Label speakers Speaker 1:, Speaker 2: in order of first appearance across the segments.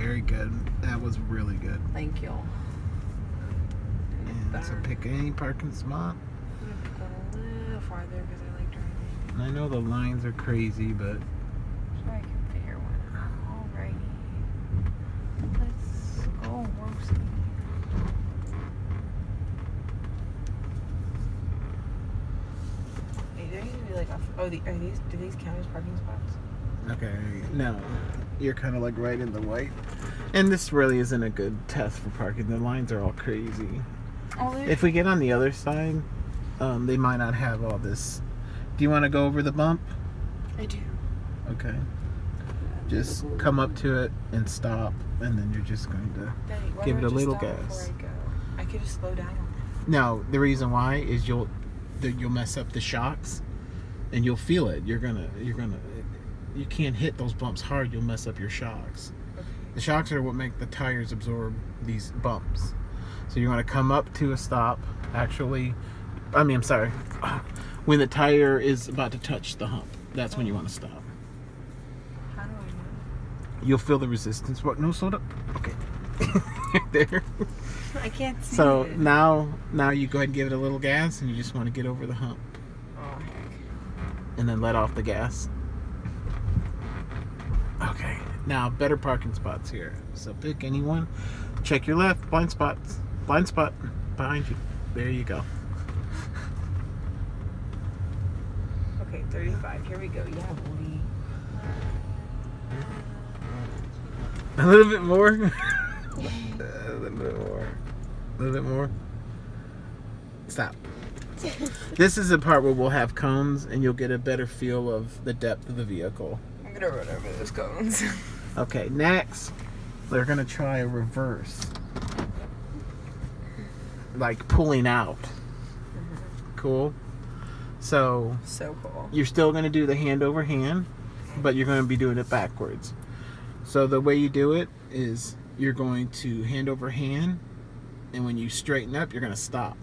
Speaker 1: very good. That was really good.
Speaker 2: Thank you.
Speaker 1: And so pick any parking spot.
Speaker 2: I'm going to go a little farther because I like driving.
Speaker 1: And I know the lines are crazy, but...
Speaker 2: So I can figure one. Alrighty. Let's go roasting. There used to be like do these count as parking spots?
Speaker 1: Okay, no. You're kind of like right in the white. And this really isn't a good test for parking. The lines are all crazy.
Speaker 2: Oh,
Speaker 1: If we get on the other side, they might not have all this. Do you want to go over the bump?
Speaker 2: I do.
Speaker 1: Okay. Just come up to it and stop, and then you're just going to give it a little gas.
Speaker 2: I could just slow down.
Speaker 1: No, the reason why is you'll mess up the shocks, and you'll feel it. You can't hit those bumps hard. You'll mess up your shocks.
Speaker 2: Okay.
Speaker 1: The shocks are what make the tires absorb these bumps. So you want to come up to a stop. I'm sorry. When the tire is about to touch the hump, that's when you want to stop.
Speaker 2: How do I know?
Speaker 1: You'll feel the resistance. What? No, slow down. Okay. There.
Speaker 2: I can't see
Speaker 1: So
Speaker 2: it.
Speaker 1: now you go ahead and give it a little gas, and you just want to get over the hump,
Speaker 2: Oh, heck.
Speaker 1: and then let off the gas. Okay. Now better parking spots here. So pick anyone. Check your left. Blind spots. Blind spot behind you. There you go.
Speaker 2: Okay, 35. Here we go. Yeah, boy.
Speaker 1: A little bit more. A little bit more. A little bit more. Stop. This is the part where we'll have cones, and you'll get a better feel of the depth of the vehicle.
Speaker 2: I'm gonna run over those cones.
Speaker 1: Okay, next, they're gonna try a reverse. Like pulling out. Cool? So
Speaker 2: cool.
Speaker 1: you're still gonna do the hand over hand, but you're gonna be doing it backwards. So the way you do it is you're going to hand over hand, and when you straighten up, you're gonna stop.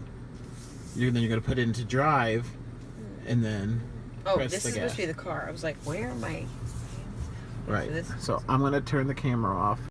Speaker 1: Then you're gonna put it into drive, and then press
Speaker 2: this
Speaker 1: the
Speaker 2: is
Speaker 1: gas.
Speaker 2: supposed to be the car. I was like, where am I?
Speaker 1: Right. So I'm gonna turn the camera off.